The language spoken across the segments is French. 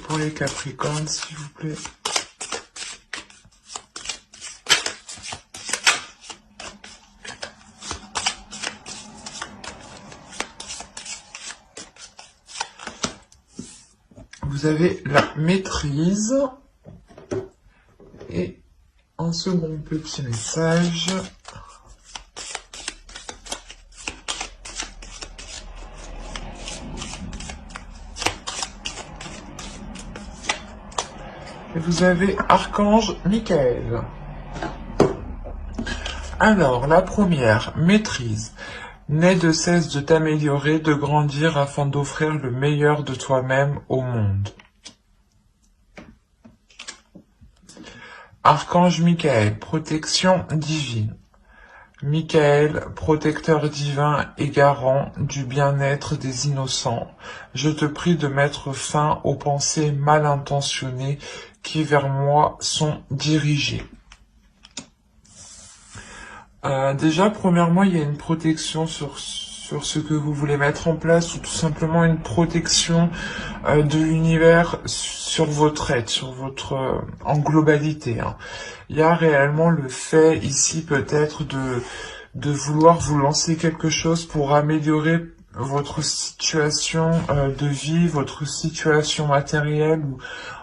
pour les Capricornes, s'il vous plaît. Vous avez la maîtrise. Et un second petit message. Et vous avez Archange Michael. Alors, la première, maîtrise. N'aie de cesse de t'améliorer, de grandir afin d'offrir le meilleur de toi-même au monde. Archange Michael, protection divine. Michael, protecteur divin et garant du bien-être des innocents, je te prie de mettre fin aux pensées mal intentionnées qui vers moi sont dirigées. Déjà, premièrement, il y a une protection sur ce que vous voulez mettre en place, ou tout simplement une protection de l'univers sur votre aide, sur votre en globalité. Hein. Il y a réellement le fait ici peut-être de vouloir vous lancer quelque chose pour améliorer votre situation de vie, votre situation matérielle,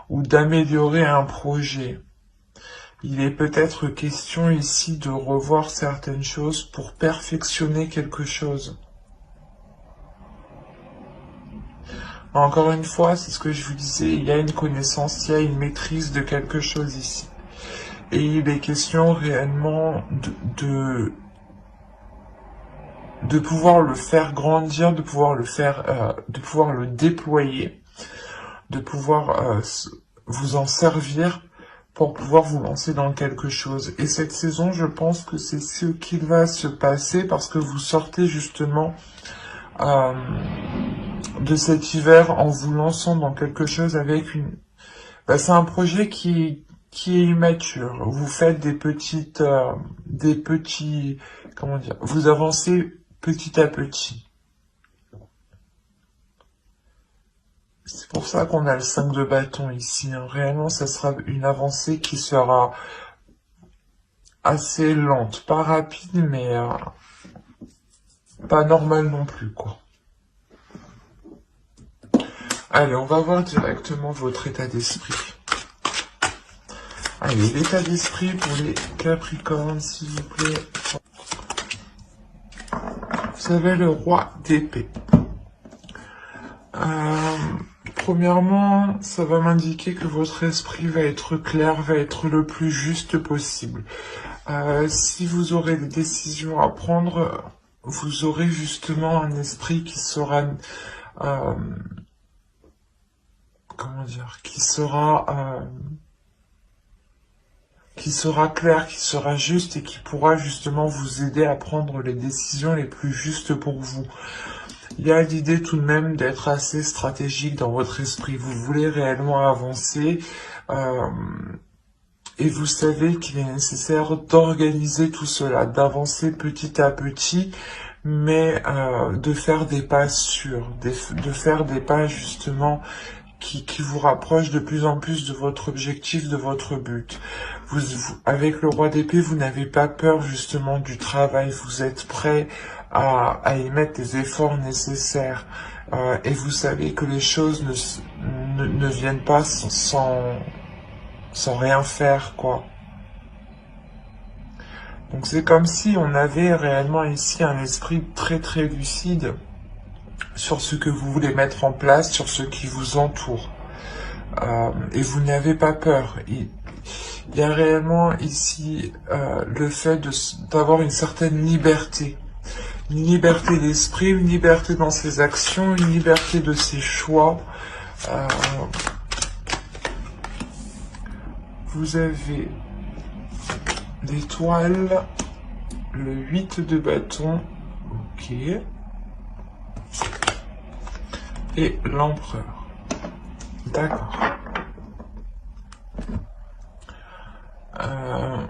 ou d'améliorer un projet. Il est peut-être question ici de revoir certaines choses pour perfectionner quelque chose. Encore une fois, c'est ce que je vous disais, il y a une connaissance, il y a une maîtrise de quelque chose ici. Et il est question réellement de pouvoir le faire grandir, de pouvoir le faire, de pouvoir le déployer, de pouvoir vous en servir pour pouvoir vous lancer dans quelque chose. Et cette saison, je pense que c'est ce qui va se passer parce que vous sortez justement de cet hiver en vous lançant dans quelque chose avec une... c'est un projet qui est immature. Vous faites des petits, comment dire, vous avancez petit à petit. C'est pour ça qu'on a le 5 de bâton ici. Hein. Réellement, ça sera une avancée qui sera assez lente. Pas rapide, mais pas normale non plus, quoi. Allez, on va voir directement votre état d'esprit. Allez, l'état d'esprit pour les Capricornes, s'il vous plaît. Vous avez le roi d'épée. Premièrement, ça va m'indiquer que votre esprit va être clair, va être le plus juste possible. Si vous aurez des décisions à prendre, vous aurez justement un esprit qui sera... comment dire, qui sera clair, qui sera juste et qui pourra justement vous aider à prendre les décisions les plus justes pour vous. Il y a l'idée tout de même d'être assez stratégique dans votre esprit. Vous voulez réellement avancer et vous savez qu'il est nécessaire d'organiser tout cela, d'avancer petit à petit, mais de faire des pas sûrs, de faire des pas justement qui vous rapproche de plus en plus de votre objectif, de votre but. Avec le roi d'épée, vous n'avez pas peur justement du travail, vous êtes prêt à y mettre les efforts nécessaires. Et vous savez que les choses ne viennent pas sans rien faire, quoi. Donc c'est comme si on avait réellement ici un esprit très très lucide sur ce que vous voulez mettre en place, sur ce qui vous entoure. Et vous n'avez pas peur. Il y a réellement ici le fait d'avoir une certaine liberté. Une liberté d'esprit, une liberté dans ses actions, une liberté de ses choix. Vous avez l'étoile, le 8 de bâton, ok. Et l'empereur. D'accord.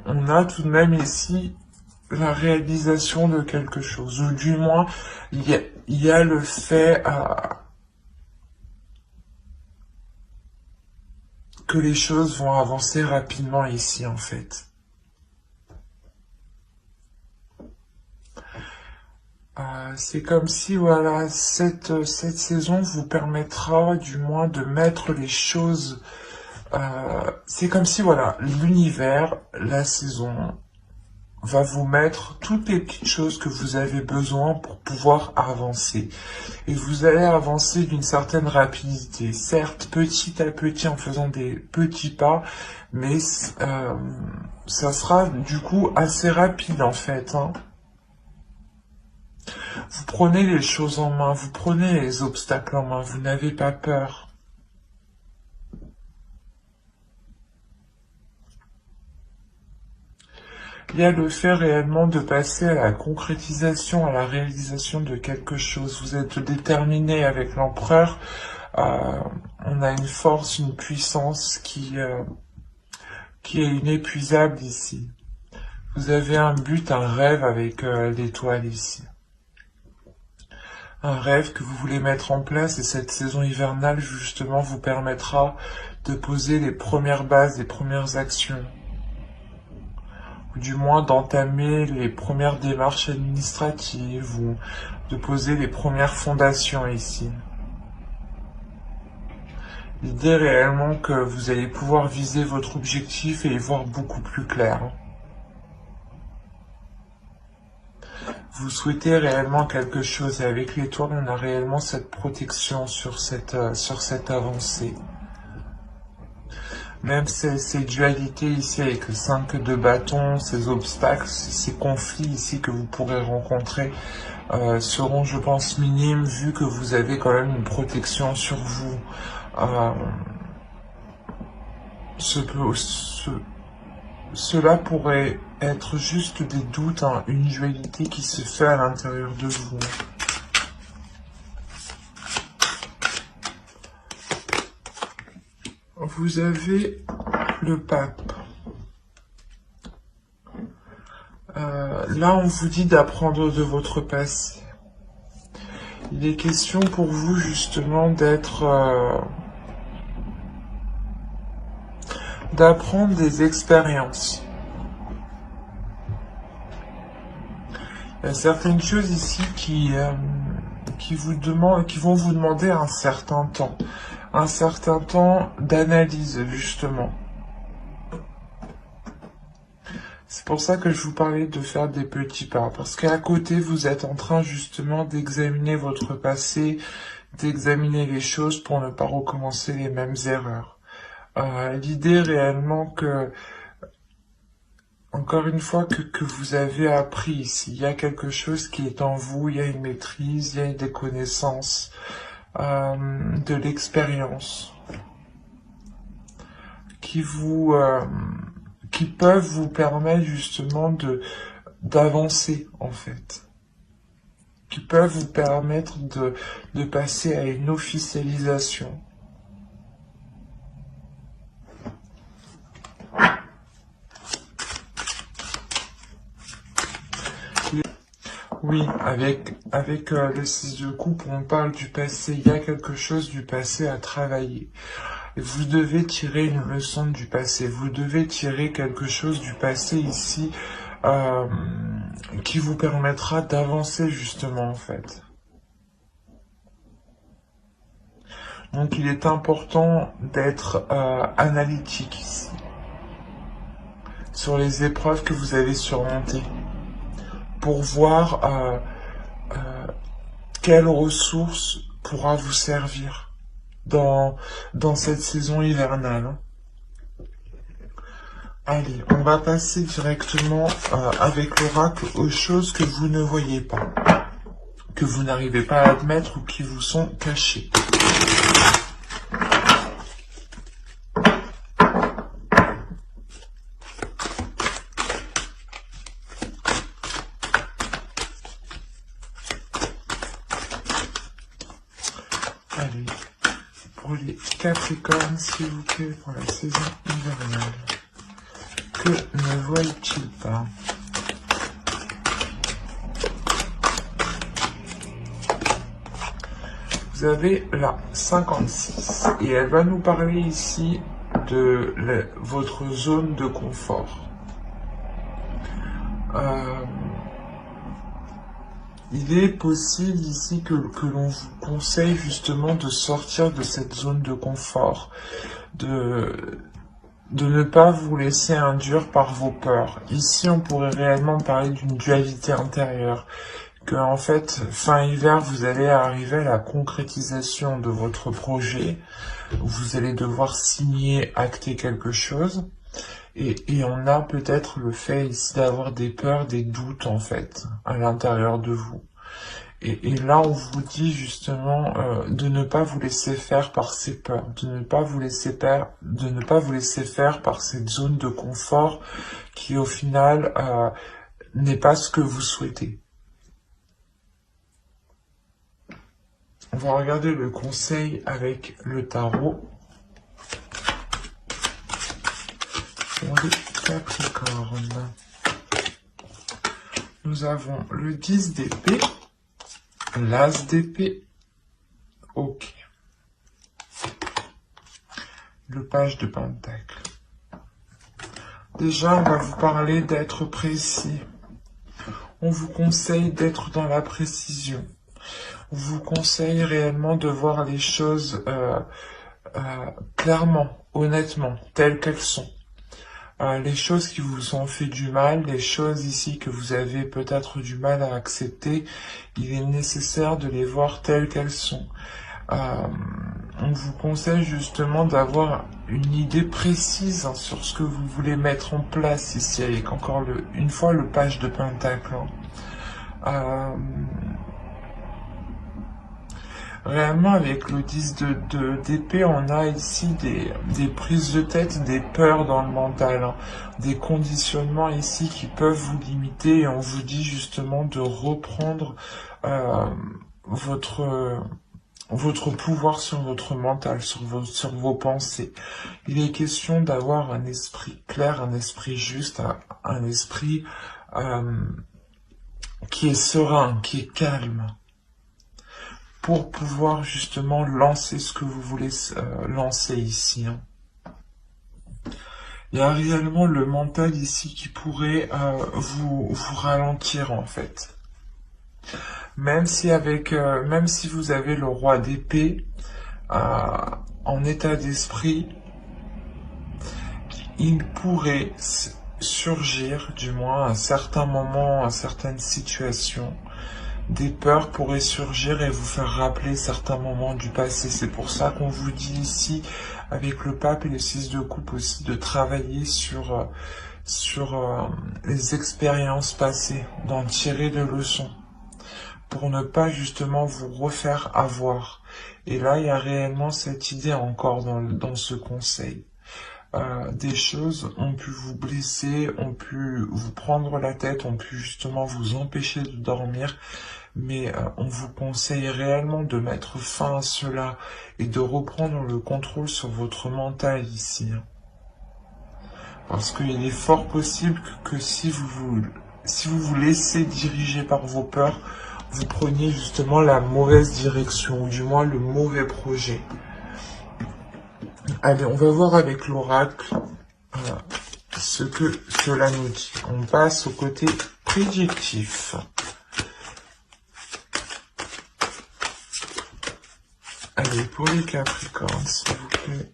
On a tout de même ici la réalisation de quelque chose, ou du moins il y a le fait que les choses vont avancer rapidement ici, en fait. C'est comme si, voilà, cette saison vous permettra du moins de mettre les choses... c'est comme si, voilà, l'univers, la saison, va vous mettre toutes les petites choses que vous avez besoin pour pouvoir avancer. Et vous allez avancer d'une certaine rapidité, certes petit à petit en faisant des petits pas, mais ça sera du coup assez rapide en fait, hein. Vous prenez les choses en main, vous prenez les obstacles en main, vous n'avez pas peur. Il y a le fait réellement de passer à la concrétisation, à la réalisation de quelque chose. Vous êtes déterminé avec l'empereur. On a une force, une puissance qui est inépuisable ici. Vous avez un but, un rêve avec l'étoile ici. Un rêve que vous voulez mettre en place et cette saison hivernale justement vous permettra de poser les premières bases, les premières actions. Ou du moins d'entamer les premières démarches administratives ou de poser les premières fondations ici. L'idée réellement que vous allez pouvoir viser votre objectif et y voir beaucoup plus clair. Vous souhaitez réellement quelque chose et avec l'étoile on a réellement cette protection sur cette avancée. Même ces dualités ici avec le 5 de bâton, ces obstacles, ces conflits ici que vous pourrez rencontrer seront, je pense, minimes vu que vous avez quand même une protection sur vous. Cela pourrait être juste des doutes, hein, une dualité qui se fait à l'intérieur de vous. Vous avez le pape. Là, on vous dit d'apprendre de votre passé. Il est question pour vous, justement, d'apprendre des expériences. Il y a certaines choses ici qui vont vous demander un certain temps d'analyse, justement. C'est pour ça que je vous parlais de faire des petits pas, parce qu'à côté, vous êtes en train justement d'examiner votre passé, d'examiner les choses pour ne pas recommencer les mêmes erreurs. L'idée réellement que, encore une fois, que vous avez appris ici, il y a quelque chose qui est en vous, il y a une maîtrise, il y a des connaissances, de l'expérience, qui peuvent vous permettre justement d'avancer en fait, qui peuvent vous permettre de passer à une officialisation. Oui, avec le 6 de coupe, on parle du passé, il y a quelque chose du passé à travailler. Vous devez tirer une leçon du passé, vous devez tirer quelque chose du passé ici qui vous permettra d'avancer justement en fait. Donc il est important d'être analytique ici, sur les épreuves que vous avez surmontées, pour voir quelle ressource pourra vous servir dans cette saison hivernale. Allez, on va passer directement avec l'oracle aux choses que vous ne voyez pas, que vous n'arrivez pas à admettre ou qui vous sont cachées. Allez, pour les Capricornes, s'il vous plaît, pour la saison hivernale. Que ne voient-ils pas? Vous avez la 56 et elle va nous parler ici de votre zone de confort. Il est possible ici que l'on vous conseille justement de sortir de cette zone de confort, de ne pas vous laisser induire par vos peurs. Ici, on pourrait réellement parler d'une dualité intérieure, que en fait, fin hiver, vous allez arriver à la concrétisation de votre projet, vous allez devoir signer, acter quelque chose, et on a peut-être le fait ici d'avoir des peurs, des doutes en fait, à l'intérieur de vous. Et là, on vous dit justement de ne pas vous laisser faire par ces peurs, de ne pas vous laisser faire par cette zone de confort qui, au final, n'est pas ce que vous souhaitez. On va regarder le conseil avec le tarot. Pour les Capricornes, nous avons le 10 d'épée, l'As d'épée, ok. Le page de pentacle. Déjà, on va vous parler d'être précis. On vous conseille d'être dans la précision. On vous conseille réellement de voir les choses clairement, honnêtement, telles qu'elles sont. Les choses qui vous ont fait du mal, les choses ici que vous avez peut-être du mal à accepter, il est nécessaire de les voir telles qu'elles sont. On vous conseille justement d'avoir une idée précise sur ce que vous voulez mettre en place ici, avec encore une fois le page de pentacle. Réellement, avec le 10 d'épée, on a ici des prises de tête, des peurs dans le mental, des conditionnements ici qui peuvent vous limiter, et on vous dit justement de reprendre votre pouvoir sur votre mental, sur vos pensées. Il est question d'avoir un esprit clair, un esprit juste, un esprit qui est serein, qui est calme, pour pouvoir justement lancer ce que vous voulez lancer ici. Il y a réellement le mental ici qui pourrait vous ralentir en fait. Même si vous avez le roi d'épée en état d'esprit, il pourrait surgir, du moins à un certain moment, à certaines situations, des peurs pourraient surgir et vous faire rappeler certains moments du passé. C'est pour ça qu'on vous dit ici, avec le pape et le 6 de coupe aussi, de travailler sur les expériences passées, d'en tirer des leçons, pour ne pas justement vous refaire avoir. Et là, il y a réellement cette idée encore dans ce conseil. Des choses ont pu vous blesser, ont pu vous prendre la tête, ont pu justement vous empêcher de dormir, mais on vous conseille réellement de mettre fin à cela et de reprendre le contrôle sur votre mental ici. Parce qu'il est fort possible que si vous vous laissez diriger par vos peurs, vous preniez justement la mauvaise direction, ou du moins le mauvais projet. Allez, on va voir avec l'oracle ce que cela nous dit. On passe au côté prédictif. Allez, pour les Capricornes, s'il vous plaît.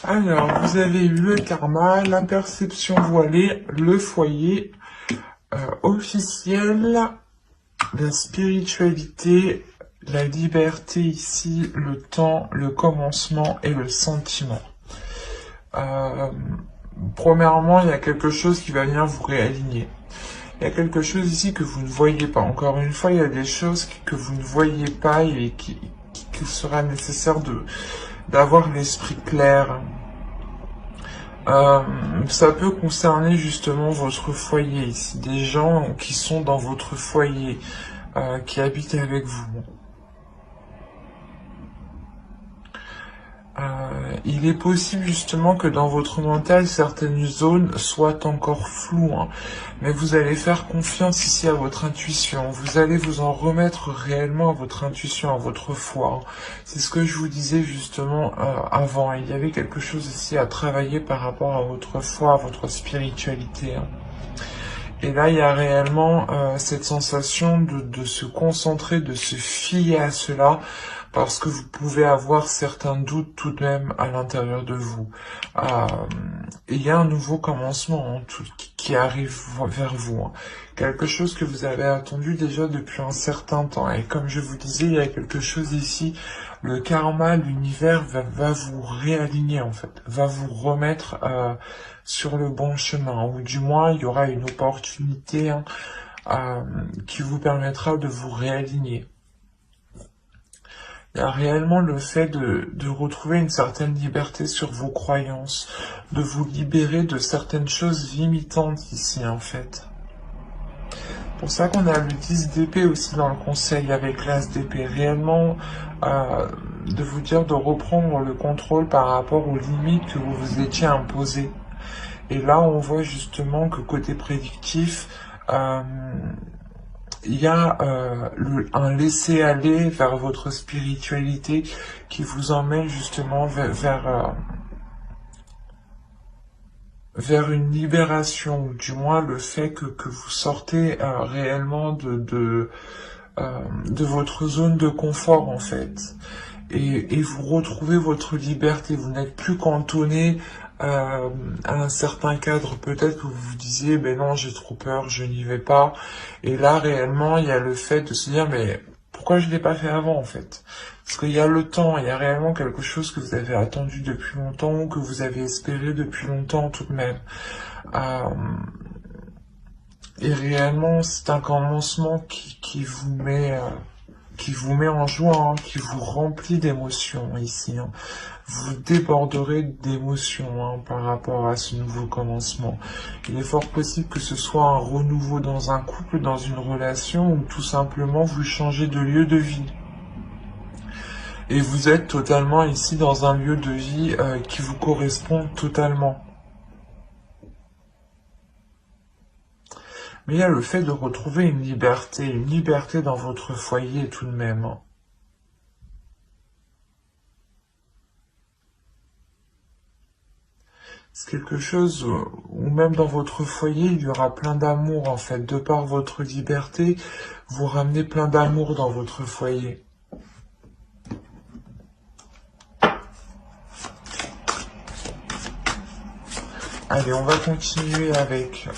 Alors, vous avez eu le karma, la perception voilée, le foyer officiel, la spiritualité, la liberté ici, le temps, le commencement et le sentiment. Premièrement, il y a quelque chose qui va venir vous réaligner. Il y a quelque chose ici que vous ne voyez pas. Encore une fois, il y a des choses que vous ne voyez pas et qu'il sera nécessaire d'avoir l'esprit clair. Ça peut concerner justement votre foyer ici, des gens qui sont dans votre foyer, qui habitent avec vous. Il est possible justement que dans votre mental, certaines zones soient encore floues, hein, mais vous allez faire confiance ici à votre intuition. Vous allez vous en remettre réellement à votre intuition, à votre foi, hein. C'est ce que je vous disais justement avant. Il y avait quelque chose ici à travailler par rapport à votre foi, à votre spiritualité, hein. Et là, il y a réellement cette sensation de se concentrer, de se fier à cela, parce que vous pouvez avoir certains doutes tout de même à l'intérieur de vous. Et il y a un nouveau commencement, hein, qui arrive vers vous, hein. Quelque chose que vous avez attendu déjà depuis un certain temps. Et comme je vous disais, il y a quelque chose ici, le karma, l'univers va vous réaligner en fait, va vous remettre sur le bon chemin, ou du moins il y aura une opportunité, hein, qui vous permettra de vous réaligner. Il y a réellement le fait de retrouver une certaine liberté sur vos croyances, de vous libérer de certaines choses limitantes ici en fait. C'est pour ça qu'on a le 10 d'épée aussi dans le conseil avec l'as d'épée. Réellement, de vous dire de reprendre le contrôle par rapport aux limites que vous vous étiez imposées. Et là, on voit justement que côté prédictif, il y a un laisser-aller vers votre spiritualité qui vous emmène justement vers une libération, ou du moins le fait que vous sortez réellement de votre zone de confort en fait. Et vous retrouvez votre liberté, vous n'êtes plus cantonné à un certain cadre. Peut-être que vous vous disiez, ben non, j'ai trop peur, je n'y vais pas. Et là, réellement, il y a le fait de se dire, mais pourquoi je ne l'ai pas fait avant, en fait? Parce qu'il y a le temps, il y a réellement quelque chose que vous avez attendu depuis longtemps, ou que vous avez espéré depuis longtemps tout de même. Et réellement, c'est un commencement qui vous met en joie, hein, qui vous remplit d'émotions ici, hein. Vous déborderez d'émotions, hein, par rapport à ce nouveau commencement. Il est fort possible que ce soit un renouveau dans un couple, dans une relation, ou tout simplement vous changez de lieu de vie. Et vous êtes totalement ici dans un lieu de vie qui vous correspond totalement. Mais il y a le fait de retrouver une liberté dans votre foyer tout de même, hein. C'est quelque chose où même dans votre foyer, il y aura plein d'amour en fait. De par votre liberté, vous ramenez plein d'amour dans votre foyer. Allez, on va continuer avec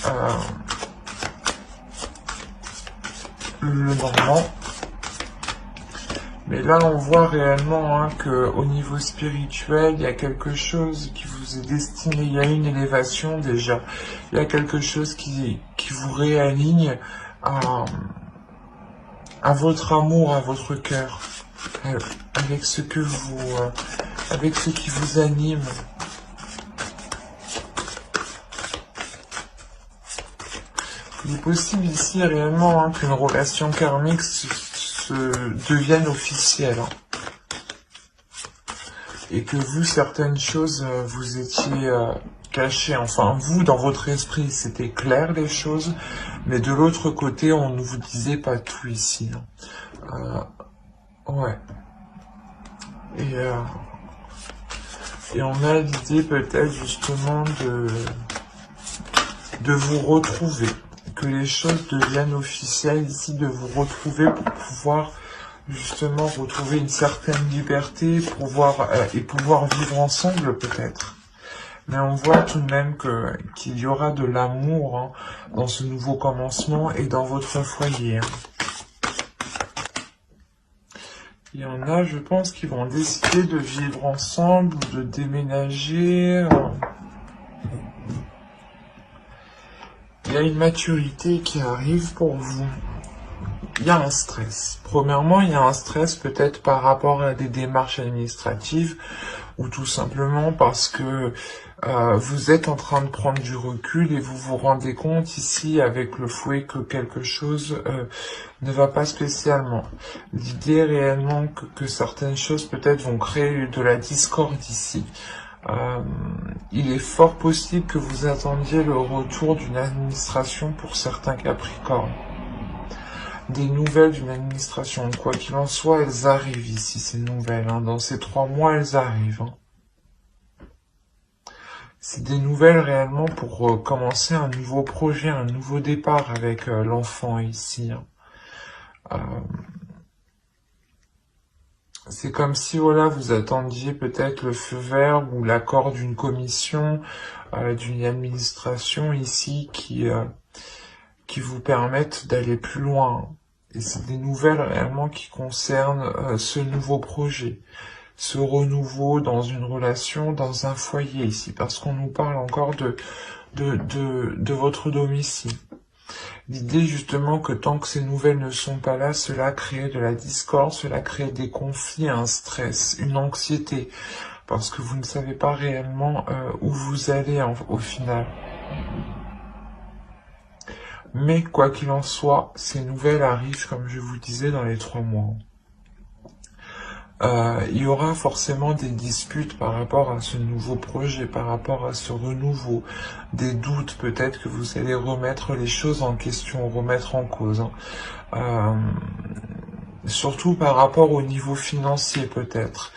le normand. Mais là, on voit réellement, hein, que au niveau spirituel, il y a quelque chose qui vous est destiné. Il y a une élévation déjà. Il y a quelque chose qui vous réaligne à votre amour, à votre cœur, avec ce que avec ce qui vous anime. Il est possible ici réellement, hein, qu'une relation karmique devienne officielle, hein. Et que vous, certaines choses, vous étiez cachées. Enfin, vous, dans votre esprit, c'était clair les choses, mais de l'autre côté, on ne vous disait pas tout ici, hein. Ouais. Et on a l'idée peut-être justement de vous retrouver. Que les choses deviennent officielles ici, de vous retrouver pour pouvoir justement retrouver une certaine liberté, et pouvoir vivre ensemble peut-être. Mais on voit tout de même qu'il y aura de l'amour, hein, dans ce nouveau commencement et dans votre foyer, hein. Il y en a, je pense, qui vont décider de vivre ensemble ou de déménager. Il y a une maturité qui arrive pour vous. Il y a un stress. Premièrement, il y a un stress peut-être par rapport à des démarches administratives, ou tout simplement parce que vous êtes en train de prendre du recul et vous vous rendez compte ici avec le fouet que quelque chose ne va pas spécialement. L'idée est réellement que certaines choses peut-être vont créer de la discorde ici. Il est fort possible que vous attendiez le retour d'une administration pour certains Capricornes. Des nouvelles d'une administration. Quoi qu'il en soit, elles arrivent ici, ces nouvelles. Dans ces 3 mois, elles arrivent. C'est des nouvelles réellement pour commencer un nouveau projet, un nouveau départ avec l'enfant ici. C'est comme si voilà, vous attendiez peut-être le feu vert ou l'accord d'une commission, d'une administration ici qui vous permettent d'aller plus loin. Et c'est des nouvelles réellement qui concernent ce nouveau projet, ce renouveau dans une relation, dans un foyer ici, parce qu'on nous parle encore de votre domicile. L'idée justement que tant que ces nouvelles ne sont pas là, cela crée de la discorde, cela crée des conflits, un stress, une anxiété, parce que vous ne savez pas réellement où vous allez au final. Mais quoi qu'il en soit, ces nouvelles arrivent, comme je vous disais, dans les 3 mois. Il y aura forcément des disputes par rapport à ce nouveau projet, par rapport à ce renouveau, des doutes, peut-être que vous allez remettre les choses en question, remettre en cause. Surtout par rapport au niveau financier, peut-être.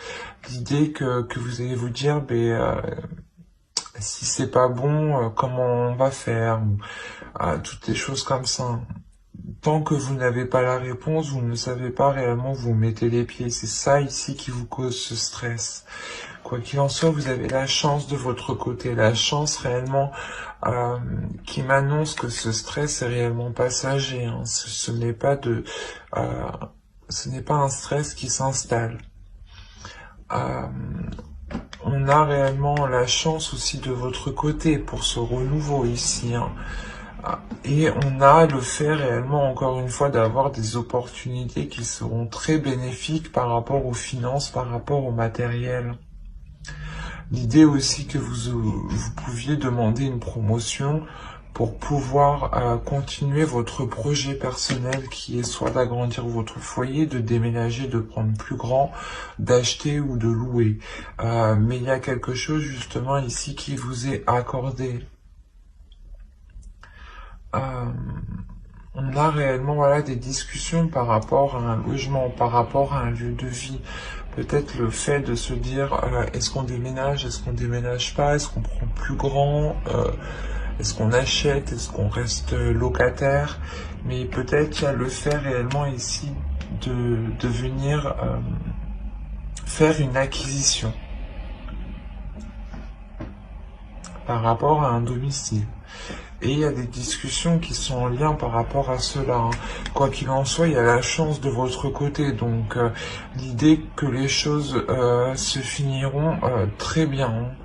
L'idée que vous allez vous dire, si c'est pas bon, comment on va faire, toutes les choses comme ça. Tant que vous n'avez pas la réponse, vous ne savez pas réellement où vous mettez les pieds. C'est ça ici qui vous cause ce stress. Quoi qu'il en soit, vous avez la chance de votre côté, la chance réellement qui m'annonce que ce stress est réellement passager. Ce n'est pas un stress qui s'installe. On a réellement la chance aussi de votre côté pour ce renouveau ici. Et on a le fait réellement, encore une fois, d'avoir des opportunités qui seront très bénéfiques par rapport aux finances, par rapport au matériel. L'idée aussi que vous pouviez demander une promotion pour pouvoir continuer votre projet personnel qui est soit d'agrandir votre foyer, de déménager, de prendre plus grand, d'acheter ou de louer. Mais il y a quelque chose justement ici qui vous est accordé. On a réellement des discussions par rapport à un logement, par rapport à un lieu de vie. Peut-être le fait de se dire est-ce qu'on déménage, est-ce qu'on déménage pas, est-ce qu'on prend plus grand, est-ce qu'on achète, est-ce qu'on reste locataire. Mais peut-être il y a le fait réellement ici de venir faire une acquisition par rapport à un domicile. Et il y a des discussions qui sont en lien par rapport à cela. Quoi qu'il en soit, il y a la chance de votre côté. Donc, l'idée que les choses se finiront très bien.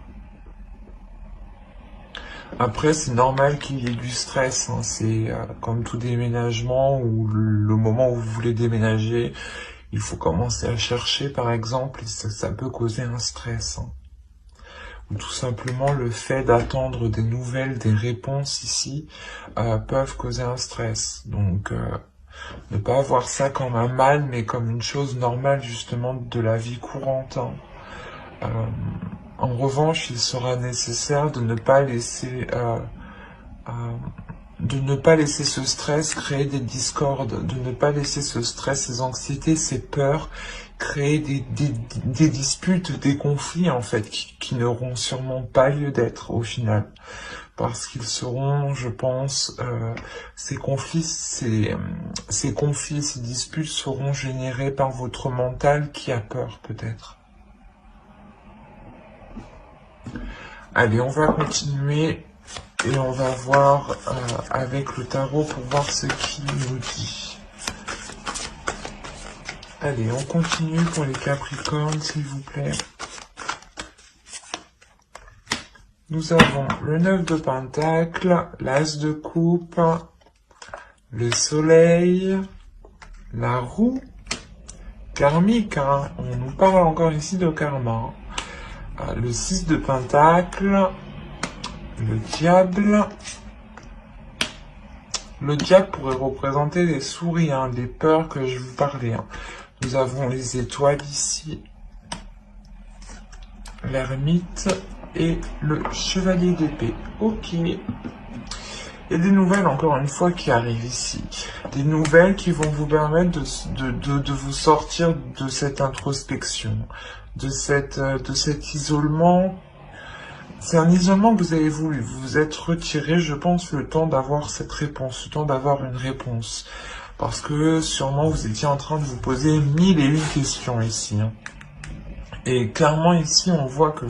Après, c'est normal qu'il y ait du stress. C'est comme tout déménagement ou le moment où vous voulez déménager, il faut commencer à chercher, par exemple, et ça peut causer un stress. Ou tout simplement le fait d'attendre des nouvelles, des réponses ici, peuvent causer un stress. Donc, ne pas voir ça comme un mal, mais comme une chose normale justement de la vie courante. En revanche, il sera nécessaire de ne pas laisser ce stress créer des discordes, de ne pas laisser ce stress, ces anxiétés, ces peurs créer des disputes, des conflits en fait qui n'auront sûrement pas lieu d'être au final, parce qu'ils seront, je pense, ces conflits, ces disputes seront générés par votre mental qui a peur peut-être. Allez, on va continuer et on va voir avec le tarot pour voir ce qu'il nous dit. Allez, on continue pour les Capricornes, s'il vous plaît. Nous avons le 9 de Pentacles, l'As de Coupe, le Soleil, la Roue, karmique, on nous parle encore ici de karma. Le 6 de Pentacles, Le diable. Le diable pourrait représenter les souris, hein, les peurs que je vous parlais. Hein. Nous avons les étoiles ici. L'ermite et le chevalier d'épée. Ok. Et des nouvelles, encore une fois, qui arrivent ici. Des nouvelles qui vont vous permettre de vous sortir de cette introspection, de cet isolement. C'est un isolement que vous avez voulu. Vous vous êtes retiré, je pense, le temps d'avoir cette réponse, le temps d'avoir une réponse. Parce que sûrement vous étiez en train de vous poser 1001 questions ici. Hein. Et clairement ici, on voit que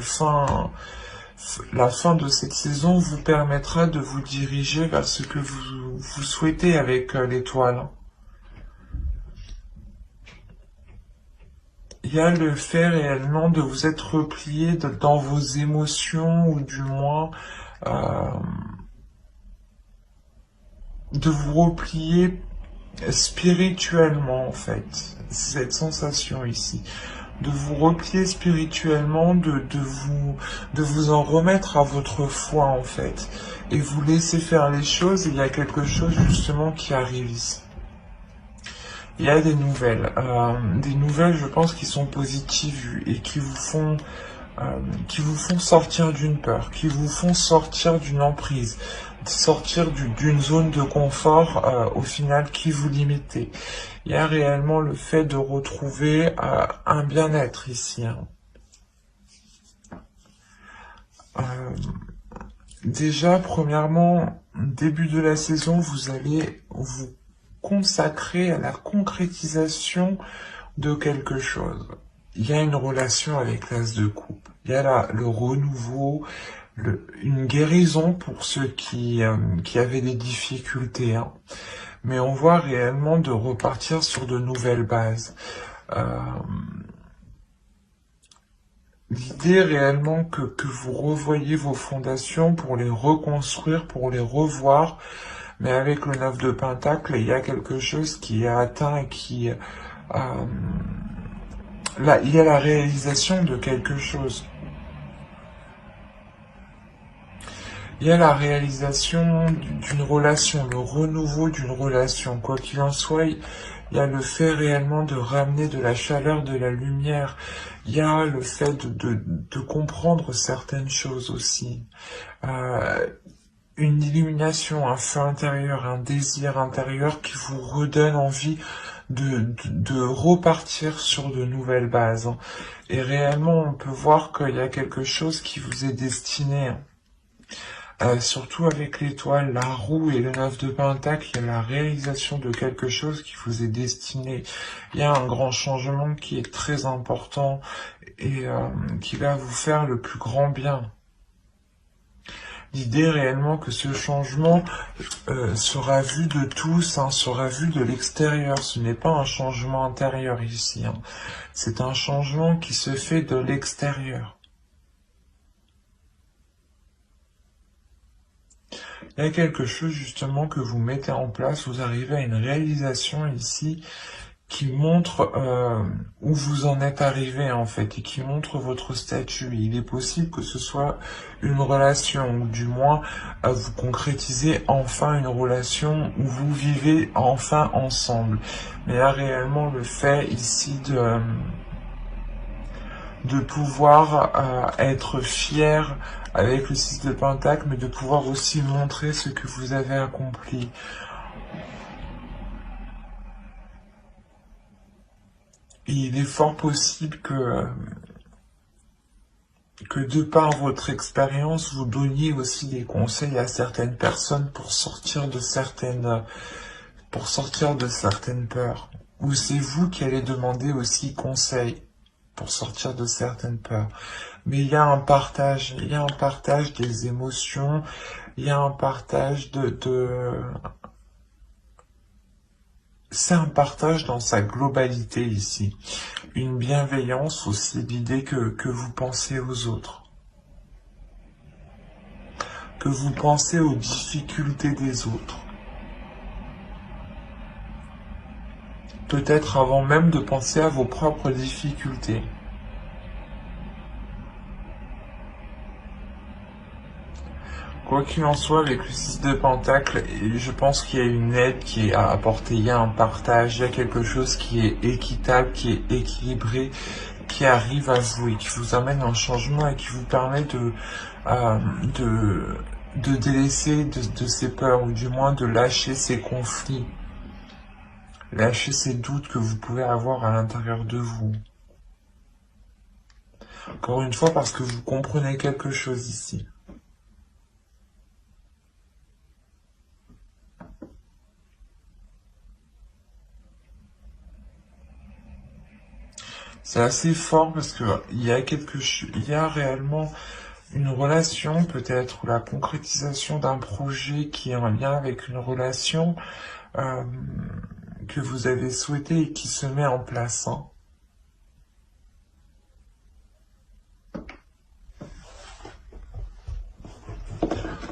la fin de cette saison vous permettra de vous diriger vers ce que vous souhaitez avec l'étoile. Il y a le fait réellement de vous être replié dans vos émotions, ou du moins de vous replier spirituellement en fait. C'est cette sensation ici. De vous replier spirituellement, de vous en remettre à votre foi en fait. Et vous laisser faire les choses, et il y a quelque chose justement qui arrive ici. Il y a des nouvelles je pense qui sont positives et qui vous font sortir d'une peur, qui vous font sortir d'une emprise, sortir d'une zone de confort au final qui vous limitait. Il y a réellement le fait de retrouver un bien-être ici. Hein. Déjà, premièrement, début de la saison, vous allez vous consacrer à la concrétisation de quelque chose. Il y a une relation avec l'as de coupe. Il y a le renouveau, une guérison pour ceux qui avaient des difficultés. Hein. Mais on voit réellement de repartir sur de nouvelles bases. L'idée réellement que vous revoyez vos fondations pour les reconstruire, pour les revoir. Mais avec le 9 de Pentacle, il y a quelque chose qui est atteint et qui... là, il y a la réalisation de quelque chose. Il y a la réalisation d'une relation, le renouveau d'une relation. Quoi qu'il en soit, il y a le fait réellement de ramener de la chaleur, de la lumière. Il y a le fait de comprendre certaines choses aussi. Une illumination, un feu intérieur, un désir intérieur qui vous redonne envie de repartir sur de nouvelles bases. Et réellement, on peut voir qu'il y a quelque chose qui vous est destiné. Surtout avec l'étoile, la roue et le 9 de Pentacle, il y a la réalisation de quelque chose qui vous est destiné. Il y a un grand changement qui est très important et qui va vous faire le plus grand bien. L'idée réellement que ce changement sera vu de tous, hein, sera vu de l'extérieur. Ce n'est pas un changement intérieur ici. Hein. C'est un changement qui se fait de l'extérieur. Il y a quelque chose justement que vous mettez en place, vous arrivez à une réalisation ici qui montre où vous en êtes arrivé en fait et qui montre votre statut. Il est possible que ce soit une relation ou du moins vous concrétisez enfin une relation où vous vivez enfin ensemble. Mais là réellement le fait ici de pouvoir être fier avec le 6 de Pentacle, mais de pouvoir aussi montrer ce que vous avez accompli. Et il est fort possible que de par votre expérience, vous donniez aussi des conseils à certaines personnes pour sortir de certaines peurs. Ou c'est vous qui allez demander aussi conseil pour sortir de certaines peurs. Mais il y a un partage des émotions, il y a un partage c'est un partage dans sa globalité ici. Une bienveillance aussi, l'idée que vous pensez aux autres. Que vous pensez aux difficultés des autres. Peut-être avant même de penser à vos propres difficultés. Quoi qu'il en soit, avec le 6 de Pentacle, je pense qu'il y a une aide qui est à apporter, il y a un partage, il y a quelque chose qui est équitable, qui est équilibré, qui arrive à vous et qui vous amène un changement et qui vous permet de délaisser de ces peurs, ou du moins de lâcher ces conflits, lâcher ces doutes que vous pouvez avoir à l'intérieur de vous. Encore une fois, parce que vous comprenez quelque chose ici. C'est assez fort parce que il y a réellement une relation, peut-être la concrétisation d'un projet qui est en lien avec une relation que vous avez souhaité et qui se met en place. Hein.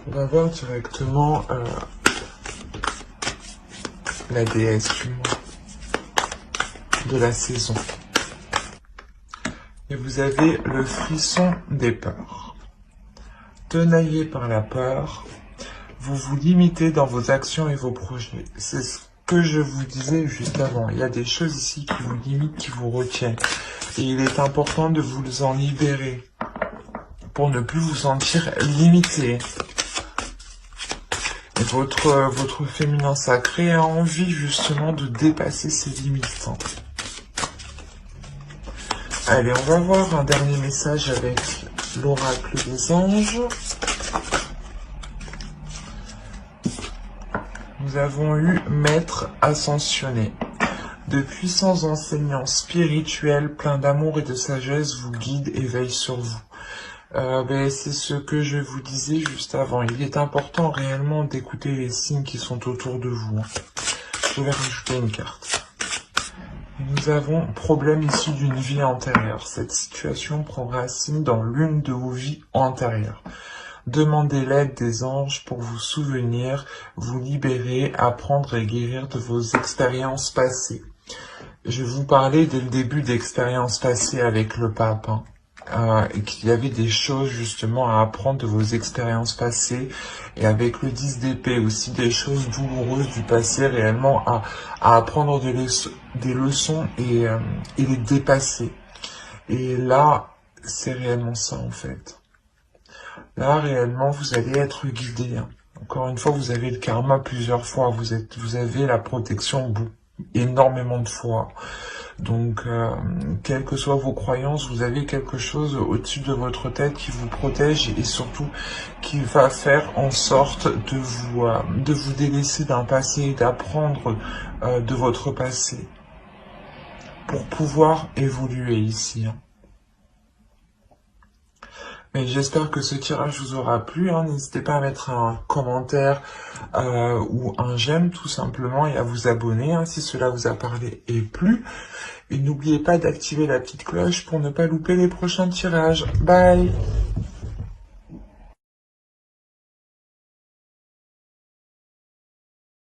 On va voir directement la déesse du mois de la saison. Et vous avez le frisson des peurs. Tenaillé par la peur, vous vous limitez dans vos actions et vos projets. C'est ce que je vous disais juste avant. Il y a des choses ici qui vous limitent, qui vous retiennent. Et il est important de vous en libérer pour ne plus vous sentir limité. Et votre féminin sacré a envie justement de dépasser ses limites. Allez, on va voir un dernier message avec l'oracle des anges. Nous avons eu Maître ascensionné. De puissants enseignants spirituels pleins d'amour et de sagesse vous guident et veillent sur vous. C'est ce que je vous disais juste avant. Il est important réellement d'écouter les signes qui sont autour de vous. Je vais rajouter une carte. Nous avons problème issu d'une vie antérieure. Cette situation prend racine dans l'une de vos vies antérieures. Demandez l'aide des anges pour vous souvenir, vous libérer, apprendre et guérir de vos expériences passées. Je vous parlais dès le début d'expériences passées avec le pape. Et qu'il y avait des choses justement à apprendre de vos expériences passées, et avec le 10 d'épée aussi des choses douloureuses du passé réellement à apprendre des leçons et les dépasser. Et là, c'est réellement ça en fait. Là, réellement, vous allez être guidé. Hein. Encore une fois, vous avez le karma plusieurs fois, vous avez la protection énormément de fois. Donc, quelles que soient vos croyances, vous avez quelque chose au-dessus de votre tête qui vous protège et surtout qui va faire en sorte de vous délaisser d'un passé et d'apprendre de votre passé pour pouvoir évoluer ici. Hein. Mais j'espère que ce tirage vous aura plu. Hein. N'hésitez pas à mettre un commentaire ou un j'aime tout simplement et à vous abonner hein, si cela vous a parlé et plu. Et n'oubliez pas d'activer la petite cloche pour ne pas louper les prochains tirages. Bye!